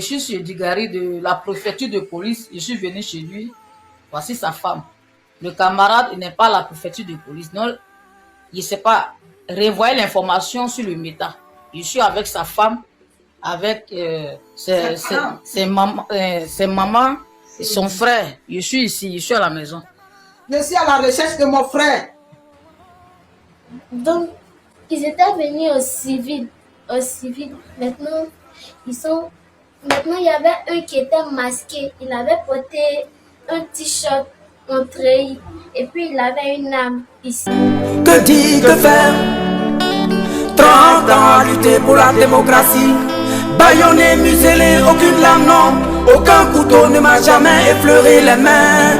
Je suis chez Digari de la préfecture de police. Je suis venu chez lui. Voici sa femme. Le camarade n'est pas à la préfecture de police. Non, il ne sait pas renvoyer l'information sur le méta. Je suis avec sa femme, avec ses mamans et son frère. Je suis ici, je suis à la maison. Je suis à la recherche de mon frère. Donc, ils étaient venus au civil. Au civil. Maintenant, Maintenant, il y avait un qui était masqué. Il avait porté un t-shirt en treillis. Et puis, il avait une arme ici. Que dire, que faire? 30 ans à lutter pour la démocratie. Baïonné, muselé, aucune lame, non. Aucun couteau ne m'a jamais effleuré les mains.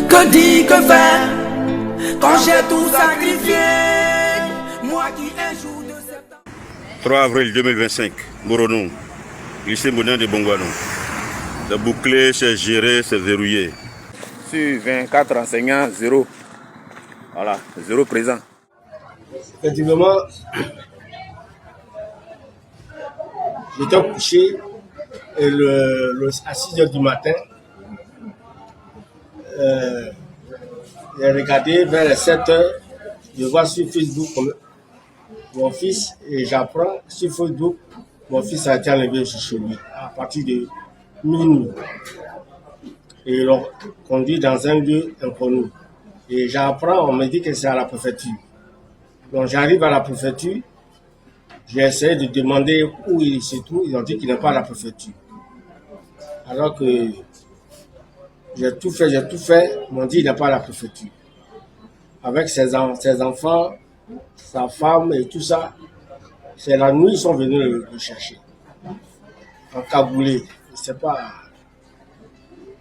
Que dire, que faire? Quand j'ai tout sacrifié, moi qui un jour de septembre. 3 avril 2025, Moronou, lycée moderne de Bongouano. C'est bouclé, c'est géré, c'est verrouillé. Sur 24 enseignants, 0. Voilà, 0 présent. Effectivement, j'étais couché et à 6 h du matin. J'ai regardé vers les 7 h. Je vois sur Facebook mon fils et j'apprends sur Facebook mon fils a été enlevé chez lui à partir de minuit. Et ils l'ont conduit dans un lieu inconnu. Et j'apprends, on me dit que c'est à la préfecture. Donc j'arrive à la préfecture, j'ai essayé de demander où il se trouve, ils ont dit qu'il n'est pas à la préfecture. Alors que j'ai tout fait, ils m'ont dit qu'il n'est pas à la préfecture. Avec ses enfants, sa femme et tout ça, c'est la nuit, ils sont venus le chercher. En cagoulé, je ne sais pas.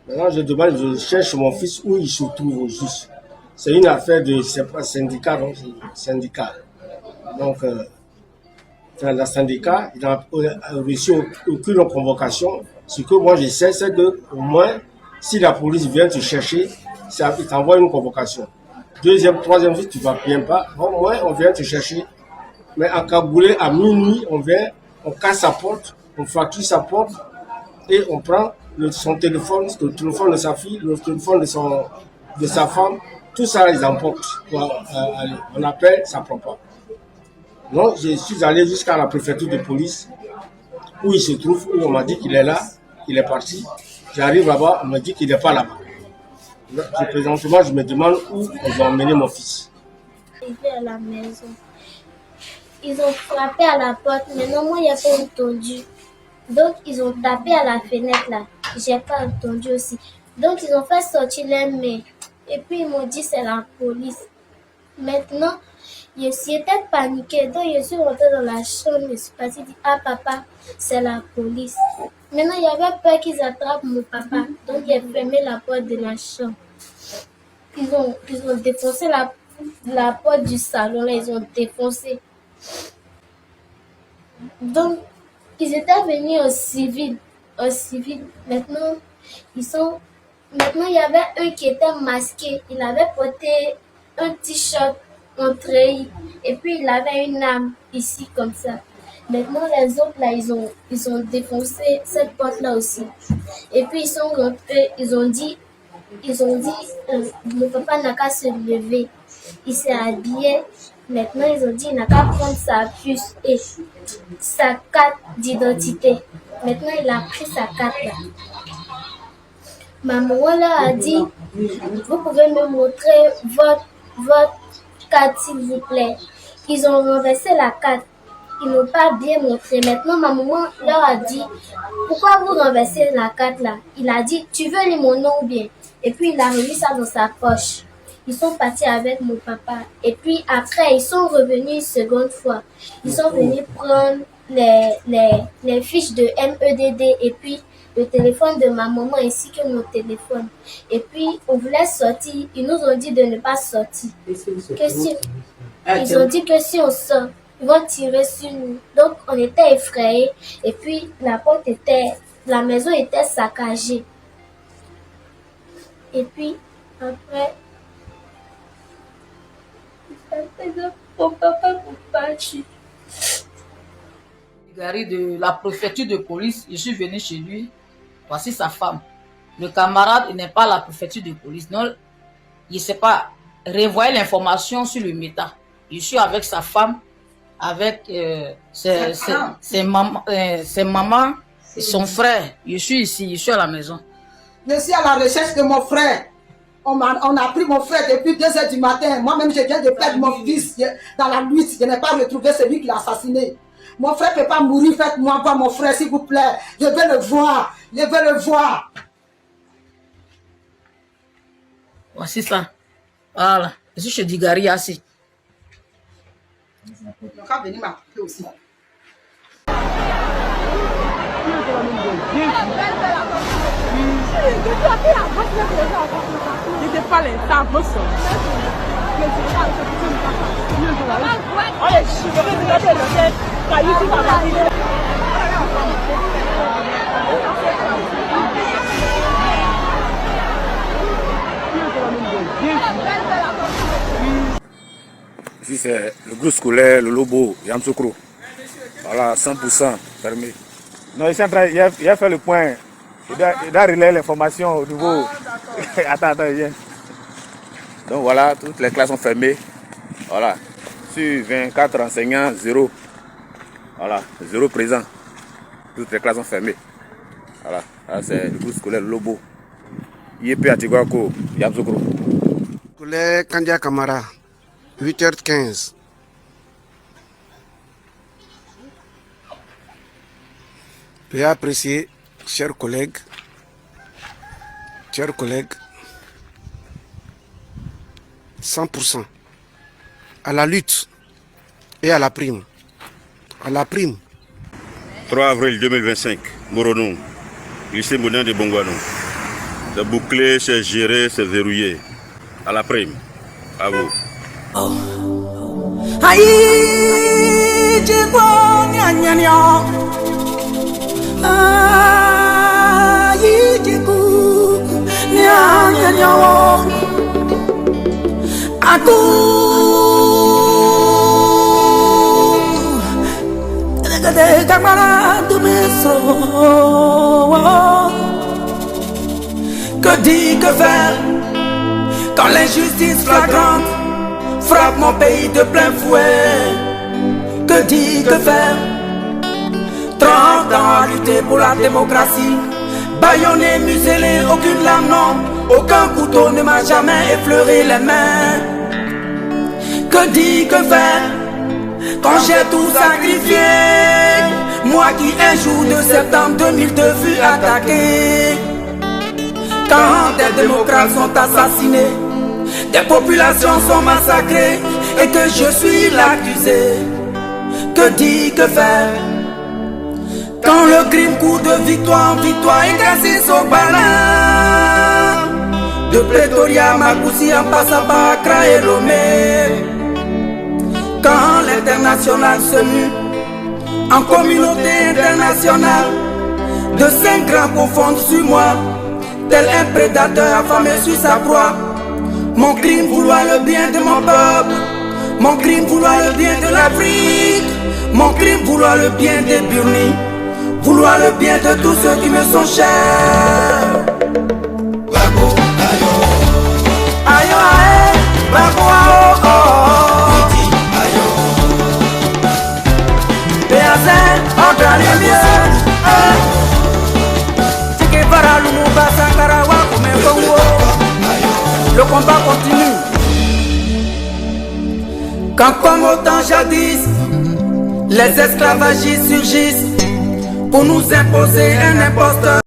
Maintenant, je demande, je cherche mon fils où il se trouve au juste. C'est une affaire de syndicat, non? Syndicat. Donc, le syndicat, il n'a reçu aucune convocation. Ce que moi je sais, c'est que au moins, si la police vient te chercher, il t'envoie une convocation. Deuxième, troisième, si tu ne vas bien pas, au moins on vient te chercher. Mais en cagoulé, à minuit, on vient, on casse sa porte, on fracture sa porte et on prend son téléphone, le téléphone de sa fille, le téléphone de sa femme, tout ça, ils emportent. On appelle, ça ne prend pas. Donc, je suis allé jusqu'à la préfecture de police, où il se trouve, où on m'a dit qu'il est là, qu'il est parti. J'arrive là-bas, on me dit qu'il n'est pas là-bas. Présentement, je me demande où ils vont emmener mon fils. Arrivé à la maison. Ils ont frappé à la porte, mais non, moi, il n'y a pas entendu. Donc, ils ont tapé à la fenêtre, là. J'ai pas entendu aussi. Donc, ils ont fait sortir les mains. Et puis, ils m'ont dit, c'est la police. Maintenant, je suis paniquée. Donc, je suis rentrée dans la chambre. Je suis partie dire, ah, papa, c'est la police. Maintenant, il y avait peur qu'ils attrapent mon papa. Donc, j'ai fermé la porte de la chambre. Ils ont défoncé la porte du salon. Là, ils ont défoncé. Donc, ils étaient venus au civil. Au civil. Maintenant, il y avait un qui était masqué. Il avait porté un t-shirt en treillis. Et puis, il avait une arme ici, comme ça. Maintenant, les autres, là, ils ont défoncé cette porte-là aussi. Et puis, ils sont rentrés. Ils ont dit, mon papa n'a qu'à se lever. Il s'est habillé. Maintenant, ils ont dit, il n'a qu'à prendre sa puce et sa carte d'identité. Maintenant, il a pris sa carte là. Ma maman là a dit, vous pouvez me montrer votre carte, s'il vous plaît. Ils ont renversé la carte. Ils n'ont pas bien montré. Maintenant, ma maman leur a dit, pourquoi vous renversez la carte là? Il a dit, tu veux lire mon nom ou bien? Et puis, il a remis ça dans sa poche. Ils sont partis avec mon papa. Et puis après, ils sont revenus une seconde fois. Ils sont venus prendre les fiches de MEDD et puis le téléphone de ma maman ainsi que mon téléphone. Et puis, on voulait sortir. Ils nous ont dit de ne pas sortir. Ils ont dit que si on sort, ils vont tirer sur nous. Donc, on était effrayés. Et puis, la maison était saccagée. Et puis, après, mon papa m'a battu. Gary de la préfecture de police, je suis venu chez lui. Voici sa femme. Le camarade, il n'est pas à la préfecture de police. Non, il ne sait pas revoyer l'information sur le méta. Je suis avec sa femme, avec ses mamans et son frère. Je suis ici, je suis à la maison. Je suis à la recherche de mon frère. On a pris mon frère depuis 2 h du matin. Moi-même, je viens de perdre mon fils dans la nuit. Je n'ai pas retrouvé celui qui l'a assassiné. Mon frère ne peut pas mourir. Faites-moi voir mon frère, s'il vous plaît. Je veux le voir. Je veux le voir. Voici ça. Voilà. Je suis chez Digari assis. On va venir m'appeler aussi. Ici c'est le groupe scolaire, le Lobo, Yamsoukro. Voilà, 100% fermé. Non, il a fait le point. Il doit relayer l'information au niveau. Attends, viens. Donc voilà, toutes les classes sont fermées. Voilà. Sur 24 enseignants, 0. Voilà, 0 présent. Toutes les classes sont fermées. Voilà, là c'est le groupe scolaire Lobo. IEP Atigwako, Yamsoukro. Scolaire Kandia Kamara, 8h15. Veuillez apprécier, chers collègues, 100% à la lutte et à la prime. À la prime. 3 avril 2025, Moronou, lycée moderne de Bongouanou. C'est bouclé, c'est géré, c'est verrouillé. À la prime. À vous. Aïe, Djeko, gna gna gna. Aïe, Djeko, gna gna gna. Akou, regardez camarade mes soeurs. Que dit, que faire quand l'injustice flagrante frappe mon pays de plein fouet? Que dit, que faire? 30 ans à lutter pour la démocratie, bâillonné, muselé, aucune lame, non, aucun couteau ne m'a jamais effleuré les mains. Que dit, que faire quand j'ai tout sacrifié? Moi qui un jour de septembre 2002 fus attaqué. Quand des démocrates sont assassinés, des populations sont massacrées et que je suis l'accusé. Que dit, que faire quand le crime court de victoire en victoire et cassé son balin? De Pretoria, Makoussi en passant par Accra et Lomé. Quand l'international se mue en communauté internationale, de 5 grands confondent sur moi, tel un prédateur affamé sur sa proie. Mon crime vouloir le bien de mon peuple, mon crime vouloir le bien de l'Afrique, mon crime vouloir le bien des Burnis, vouloir le bien de tous ceux qui me sont chers. Babo, ayo, ayo, ayo, babo, ayo, ayo, Béazin, entre les lieux, Tike para Lumumba, Sankara, Wakume, Congo. Le combat continue. Quand comme au temps jadis, les esclavagistes surgissent pour nous imposer un imposteur.